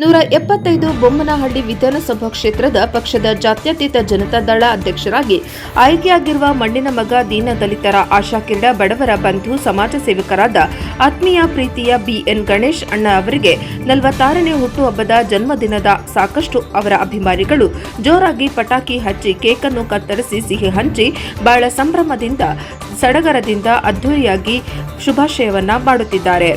175 ಬೊಮ್ಮನಹಳ್ಳಿ ವಿಧಾನಸಭಾ ಕ್ಷೇತ್ರದ ಪಕ್ಷದ ಜಾತ್ಯತೀತ ಜನತಾದಳ ಅಧ್ಯಕ್ಷರಾಗಿ ಆಯ್ಕೆಯಾಗಿರುವ ಮಣ್ಣಿನ ಮಗ ದೀನದಲಿತರ ಆಶಾಕಿರಣ ಬಡವರ ಬಂಧು ಸಮಾಜ ಸೇವಕರಾದ ಆತ್ಮೀಯ ಪ್ರೀತಿಯ ಬಿಎನ್ ಗಣೇಶ್ ಅಣ್ಣ ಅವರಿಗೆ 46ನೇ ಹುಟ್ಟುಹಬ್ಬದ ಜನ್ಮದಿನದ ಸಾಕಷ್ಟು ಅವರ ಅಭಿಮಾನಿಗಳು ಜೋರಾಗಿ ಪಟಾಕಿ ಹಚ್ಚಿ ಕೇಕ್ ಅನ್ನು ಕತ್ತರಿಸಿ ಸಿಹಿ ಹಂಚಿ ಬಹಳ ಸಂಭ್ರಮದಿಂದ ಸಡಗರದಿಂದ ಅದ್ದೂರಿಯಾಗಿ ಶುಭಾಶಯವನ್ನ ಮಾಡುತ್ತಿದ್ದಾರೆ.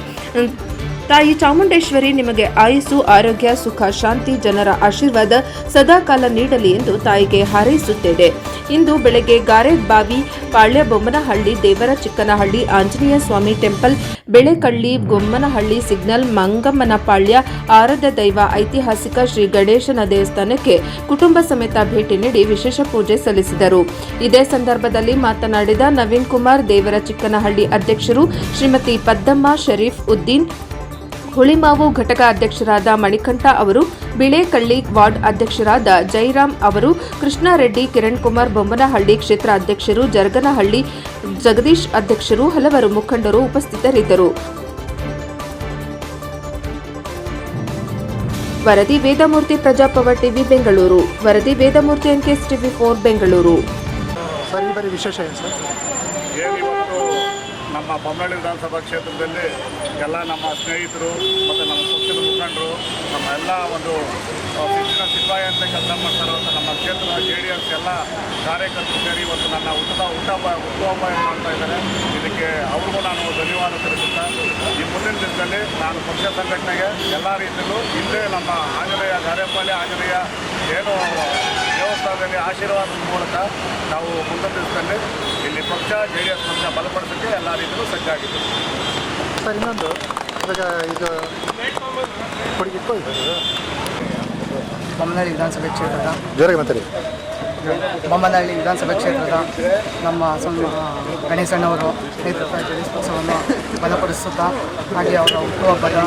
ತಾಯಿ ಚಾಮುಂಡೇಶ್ವರಿ ನಿಮಗೆ ಆಯುಸ್ಸು, ಆರೋಗ್ಯ, ಸುಖ, ಶಾಂತಿ, ಜನರ ಆಶೀರ್ವಾದ ಸದಾಕಾಲ ನೀಡಲಿ ಎಂದು ತಾಯಿಗೆ ಹಾರೈಸುತ್ತೇನೆ. ಇಂದು ಬೆಳಗ್ಗೆ ಗಾರೆಬಾವಿ, ಪಾಳ್ಯ, ಬೊಮ್ಮನಹಳ್ಳಿ, ದೇವರ ಚಿಕ್ಕನಹಳ್ಳಿ, ಆಂಜನೇಯ ಸ್ವಾಮಿ ಟೆಂಪಲ್, ಬೆಳೆಕಳ್ಳಿ, ಬೊಮ್ಮನಹಳ್ಳಿ ಸಿಗ್ನಲ್, ಮಂಗಮ್ಮನಪಾಳ್ಯ, ಆರಾಧ್ಯ ದೈವ ಐತಿಹಾಸಿಕ ಶ್ರೀ ಗಣೇಶನ ದೇವಸ್ಥಾನಕ್ಕೆ ಕುಟುಂಬ ಸಮೇತ ಭೇಟಿ ನೀಡಿ ವಿಶೇಷ ಪೂಜೆ ಸಲ್ಲಿಸಿದರು. ಇದೇ ಸಂದರ್ಭದಲ್ಲಿ ಮಾತನಾಡಿದ ನವೀನ್ ಕುಮಾರ್, ದೇವರ ಚಿಕ್ಕನಹಳ್ಳಿ ಅಧ್ಯಕ್ಷರು ಶ್ರೀಮತಿ ಪದ್ದಮ್ಮ ಶರೀಫ್ ಉದ್ದೀನ್, ಹುಳಿಮಾವು ಘಟಕ ಅಧ್ಯಕ್ಷರಾದ ಮಣಿಕಂಠ ಅವರು, ಬಿಳೇಕಳ್ಳಿ ವಾರ್ಡ್ ಅಧ್ಯಕ್ಷರಾದ ಜೈರಾಮ್ ಅವರು, ಕೃಷ್ಣಾರೆಡ್ಡಿ, ಕಿರಣ್ ಕುಮಾರ್, ಬೊಮ್ಮನಹಳ್ಳಿ ಕ್ಷೇತ್ರ ಅಧ್ಯಕ್ಷರು ಜರಗನಹಳ್ಳಿ ಜಗದೀಶ್ ಅಧ್ಯಕ್ಷರು, ಹಲವರು ಮುಖಂಡರು ಉಪಸ್ಥಿತರಿದ್ದರು. ವರದಿ ವೇದಮೂರ್ತಿ, ಪ್ರಜಾಪವರ್ ಟಿವಿ ಬೆಂಗಳೂರು. ವರದಿ ವೇದಮೂರ್ತಿ, ಎನ್ಕೆಎಸ್ ಟಿವಿ 4 ಬೆಂಗಳೂರು. ವಿಶೇಷ ಏನು ಸರ್? ನಮ್ಮ ಬೊಮ್ಮನಹಳ್ಳಿ ವಿಧಾನಸಭಾ ಕ್ಷೇತ್ರದಲ್ಲಿ ಎಲ್ಲ ನಮ್ಮ ಸ್ನೇಹಿತರು ಮತ್ತು ನಮ್ಮ ಪಕ್ಷದ ಮುಖಂಡರು, ನಮ್ಮ ಎಲ್ಲ ಒಂದು ಶಿಕ್ಷಣ ಸಿಪಾಯಿ ಅಂತ ಕೆಲಸ ಮಾಡ್ತಾರಂಥ ನಮ್ಮ ಕ್ಷೇತ್ರದ JDS ಎಲ್ಲ ಕಾರ್ಯಕರ್ತರು ಸೇರಿ ಇವತ್ತು ನನ್ನ ಹುಟ್ಟುಹಬ್ಬ ಮಾಡ್ತಾ ಇದ್ದಾರೆ. ಇದಕ್ಕೆ ಅವ್ರಿಗೂ ನಾನು ಧನ್ಯವಾದ ತಿಳಿಸುತ್ತಾ, ಈ ಮುಂದಿನ ದಿನದಲ್ಲಿ ನಾನು ಪಕ್ಷ ಸಂಘಟನೆಗೆ ಎಲ್ಲ ರೀತಿಯಲ್ಲೂ ಇಲ್ಲೇ ನಮ್ಮ ಆಂಜನೇಯ ಗಾರೆಪಾಳ್ಯ ಆಂಜನೇಯ ಏನು ದೇವಸ್ಥಾನದಲ್ಲಿ ಆಶೀರ್ವಾದದ ಮೂಲಕ ನಾವು ಮುಂದಿನ ದಿವಸದಲ್ಲಿ ಇಲ್ಲಿ ಪಕ್ಷ JDS ಪಕ್ಷ ಬಲಪಡಿಸೋಕ್ಕೆ ಎಲ್ಲ ರೀತಿಯಲ್ಲೂ ಸಜ್ಜಾಗಿದೆ. ಸರ್, ಇನ್ನೊಂದು ಇದು ಬೊಮ್ಮನಹಳ್ಳಿ ವಿಧಾನಸಭೆ ಕ್ಷೇತ್ರದ ಬೊಮ್ಮನಹಳ್ಳಿ ವಿಧಾನಸಭೆ ಕ್ಷೇತ್ರದ ನಮ್ಮ ಗಣೇಶಣ್ಣವರು ನೇತೃತ್ವ JDS ಪಕ್ಷವನ್ನು ಬಲಪಡಿಸುತ್ತಾ ಹಾಗೆ ಅವರ ಹುಟ್ಟುಹಬ್ಬದ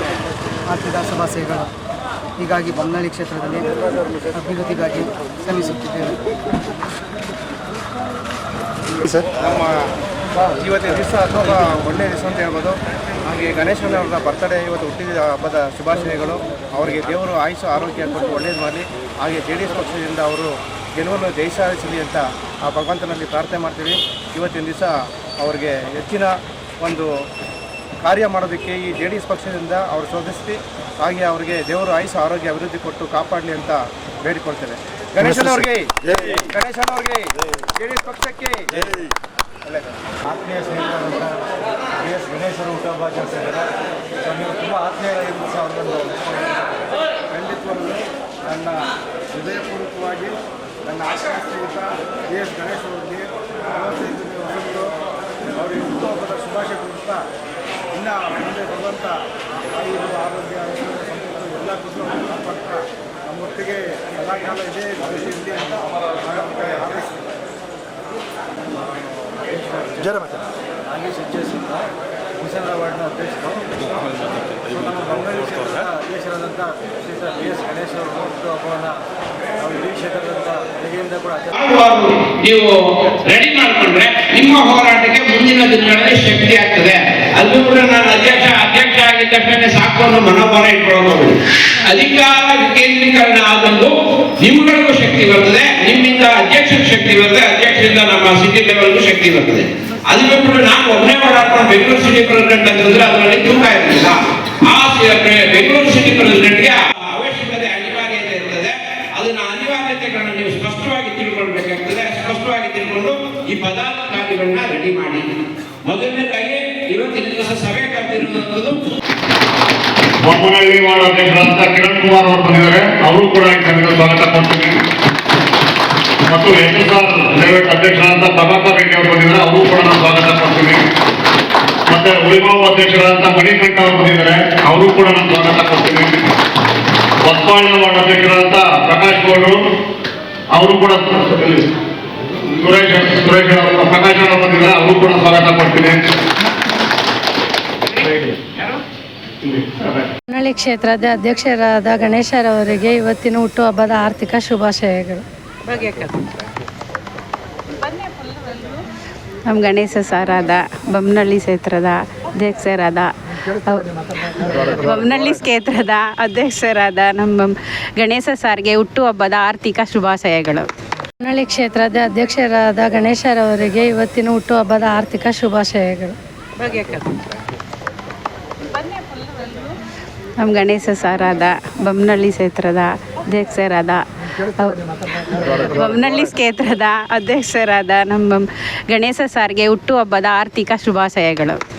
ಆರ್ಥಿಕ ಶುಭಾಶಯಗಳು. ಹೀಗಾಗಿ ಬೊಮ್ಮನಹಳ್ಳಿ ಕ್ಷೇತ್ರದಲ್ಲಿ ಅಭಿವೃದ್ಧಿಗಾಗಿ ಶ್ರಮಿಸುತ್ತಿದ್ದೇವೆ. ಸರ್, ನಮ್ಮ ಇವತ್ತಿನ ದಿವಸ ಅಥವಾ ಒಳ್ಳೆಯ ದಿವಸ ಅಂತ ಹೇಳ್ಬೋದು. ಹಾಗೆ ಗಣೇಶನವ್ರ ಬರ್ತಡೇ ಇವತ್ತು ಹುಟ್ಟಿದ ಹಬ್ಬದ ಶುಭಾಶಯಗಳು. ಅವರಿಗೆ ದೇವರು ಆಯುಷ ಆರೋಗ್ಯ ಕೊಟ್ಟು ಒಳ್ಳೇದು ಮಾಡಲಿ. ಹಾಗೆ JDS ಪಕ್ಷದಿಂದ ಅವರು ಗೆಲುವನ್ನು ಜಯಿಸಲಿ ಅಂತ ಆ ಭಗವಂತನಲ್ಲಿ ಪ್ರಾರ್ಥನೆ ಮಾಡ್ತೀವಿ. ಇವತ್ತಿನ ದಿವಸ ಅವರಿಗೆ ಹೆಚ್ಚಿನ ಒಂದು ಕಾರ್ಯ ಮಾಡೋದಕ್ಕೆ ಈ JDS ಪಕ್ಷದಿಂದ ಅವರು ಶೋಧಿಸಿ, ಹಾಗೆ ಅವರಿಗೆ ದೇವರು ಆಯುಷ ಆರೋಗ್ಯ ಅಭಿವೃದ್ಧಿ ಕೊಟ್ಟು ಕಾಪಾಡಲಿ ಅಂತ ಬೇಡಿಕೊಳ್ತೇವೆ. ಗಣೇಶನವ್ರಿಗೆ JDS ಪಕ್ಷಕ್ಕೆ ಆತ್ಮೀಯ ಸ್ನೇಹಿತರಂತ ಗಣೇಶರು ಹುಟ್ಟುಹಬ್ಬ ಆಚರಿಸಿದ್ದಾರೆ. ಸೊ ನೀವು ತುಂಬ ಆತ್ಮೀಯರಾಗಿದ್ದು ಸಹ ಅವರೊಂದು ಖಂಡಿತವಾಗಲೂ ನನ್ನ ಹೃದಯಪೂರ್ವಕವಾಗಿ ನನ್ನ ಆಶ್ರಯ ಸ್ನೇಹಿತ ಗಣೇಶ್ ಅವರಿಗೆ 45ನೇ ವರ್ಷದ್ದು ಅವರಿಗೆ ಹುಟ್ಟುಹಬ್ಬದ ಶುಭಾಶಯ ಕೊಡುತ್ತಾ, ಇನ್ನು ಮುಂದೆ ಬರುವಂಥ ಆಯುಧ ಆರೋಗ್ಯ ಸಂಪತ್ತು ಎಲ್ಲ ಕುಟುಂಬ ಕಾಪಾಡ್ತಾ ನಮ್ಮೊಟ್ಟಿಗೆ ಸದಾಕಾಲ ಇದೇ ಇರಲಿ ಅಂತ ಹಾರೈಸ್ತೀವಿ. ನಾಗೇಶ್ ಹೆಜ್ಜೇಸಿಂದ ಮುಸಲ್ರ ವಾರ್ಡ್ನ ಅಧ್ಯಕ್ಷರು, ನಮ್ಮ ಬೊಮ್ಮನಹಳ್ಳಿ ಕ್ಷೇತ್ರದ ಅಧ್ಯಕ್ಷರಾದಂಥ ಶ್ರೀಯುತ BS ಗಣೇಶ್ ಅವರ ಹುಟ್ಟುಹಬ್ಬವನ್ನು ನಾವು ಇಡೀ ಕ್ಷೇತ್ರದಂಥ ಬೆಳಗ್ಗೆಯಿಂದ ಕೂಡ ನೀವು ರೆಡಿ ಮಾಡಿಕೊಂಡ್ರೆ ನಿಮ್ಮ ಹೋರಾಟಕ್ಕೆ ಮುಂದಿನ ದಿನಗಳಲ್ಲಿ ಶಕ್ತಿ ಆಗ್ತದೆ. ಅದು ಕೂಡ ನಾನು ಅಧ್ಯಕ್ಷ ಆಗಿದ್ದ ತಕ್ಷಣ ಸಾಕು ಅನ್ನೋ ಮನೋಭಾವ ಇಟ್ಕೊಳ್ಳೋದು. ಅಧಿಕಾರ ವಿಕೇಂದ್ರೀಕರಣ ಆದಂದು ನಿಮ್ಗಳಿಗೂ ಶಕ್ತಿ ಬರ್ತದೆ, ನಿಮ್ಮಿಂದ ಅಧ್ಯಕ್ಷಕ್ಕೆ ಶಕ್ತಿ ಬರ್ತದೆ, ಅಧ್ಯಕ್ಷರಿಂದ ನಮ್ಮ ಸಿಟಿ ಲೆವೆಲ್ಗೂ ಶಕ್ತಿ ಬರ್ತದೆ. ಅದು ಬಿಟ್ಟು ನಾನು ಒಬ್ಬನೇ ಓಡಾಡ್ಕೊಂಡು ಬೆಂಗಳೂರು ಸಿಟಿ ಪ್ರೆಸಿಡೆಂಟ್ ಅಂತಂದ್ರೆ ಅದರಲ್ಲಿ ತೂಕ ಇರಲಿಲ್ಲ. ಆ ಬೆಂಗಳೂರು ಸಿಟಿ ಪ್ರೆಸಿಡೆಂಟ್ಗೆ ಅವಶ್ಯಕತೆ ಅನಿವಾರ್ಯತೆ ಇರ್ತದೆ. ಅದನ್ನ ಅನಿವಾರ್ಯತೆಗಳನ್ನ ನೀವು ಸ್ಪಷ್ಟವಾಗಿ ತಿಳ್ಕೊಳ್ಬೇಕಾಗ್ತದೆ. ಸ್ಪಷ್ಟವಾಗಿ ತಿಳ್ಕೊಂಡು ಈ ಪದಾಧಿಕಾರಿಗಳನ್ನ ರೆಡಿ ಮಾಡಿ. ಮೊದಲನೇದಾಗಿ ಇವತ್ತಿನ ದಿವಸ ಸಭೆ ಕರೆದಿರುವಂಥದ್ದು ಬೊಮ್ಮನಹಳ್ಳಿ ವಾರ್ಡ್ ಅಧ್ಯಕ್ಷರಾದ ಕಿರಣ್ ಕುಮಾರ್ ಅವರು ಬಂದಿದ್ದಾರೆ. ಅವರು ಕೂಡ ಸ್ವಾಗತ ಕೊಡ್ತೀನಿ. ಮತ್ತು SSR ಲೇಔಟ್ ಅಧ್ಯಕ್ಷರಾದ ಪ್ರಭಾಕರ್ ರೆಡ್ಡಿ ಅವರು ಬಂದಿದ್ದಾರೆ. ಅವರು ಕೂಡ ನಾನು ಸ್ವಾಗತ ಕೊಡ್ತೀನಿ. ಮತ್ತೆ ಹುಳಿಮಾವು ಅಧ್ಯಕ್ಷರಾದ ಮಣಿಕಂಠ ಅವರು ಬಂದಿದ್ದಾರೆ. ಅವರು ಕೂಡ ನಾನು ಸ್ವಾಗತ ಕೊಡ್ತೀನಿ. ಹೊಸಪಾಳ್ಯ ವಾರ್ಡ್ ಅಧ್ಯಕ್ಷರಾದ ಪ್ರಕಾಶ್ ಗೌಡರು, ಅವರು ಕೂಡ ಪ್ರಕಾಶ್ ಅವರು ಬಂದಿದ್ದಾರೆ. ಅವರು ಕೂಡ ಸ್ವಾಗತ ಕೊಡ್ತೀನಿ. ಬೊಮ್ಮನಹಳ್ಳಿ ಕ್ಷೇತ್ರದ ಅಧ್ಯಕ್ಷರಾದ ಗಣೇಶರವರಿಗೆ ಇವತ್ತಿನ ಹುಟ್ಟುಹಬ್ಬದ ಆರ್ಥಿಕ ಶುಭಾಶಯಗಳು. ನಮ್ಮ ಗಣೇಶ ಸಾರಾದ ಬೊಮ್ಮನಹಳ್ಳಿ ಕ್ಷೇತ್ರದ ಅಧ್ಯಕ್ಷರಾದ ಬೊಮ್ಮನಹಳ್ಳಿ ಕ್ಷೇತ್ರದ ಅಧ್ಯಕ್ಷರಾದ ನಮ್ಮ ಗಣೇಶ ಸಾರ್ಗೆ ಹುಟ್ಟುಹಬ್ಬದ ಆರ್ಥಿಕ ಶುಭಾಶಯಗಳು. ಬೊಮ್ಮನಹಳ್ಳಿ ಕ್ಷೇತ್ರದ ಅಧ್ಯಕ್ಷರಾದ ಗಣೇಶರವರಿಗೆ ಇವತ್ತಿನ ಹುಟ್ಟುಹಬ್ಬದ ಆರ್ಥಿಕ ಶುಭಾಶಯಗಳು. ನಮ್ಮ ಗಣೇಶ ಸಾರಾದ ಬೊಮ್ಮನಹಳ್ಳಿ ಕ್ಷೇತ್ರದ ಅಧ್ಯಕ್ಷರಾದ ಬೊಮ್ಮನಹಳ್ಳಿ ಕ್ಷೇತ್ರದ ಅಧ್ಯಕ್ಷರಾದ ನಮ್ಮ ಗಣೇಶ ಸಾರ್ಗೆ ಹುಟ್ಟುಹಬ್ಬದ ಆರ್ಥಿಕ ಶುಭಾಶಯಗಳು.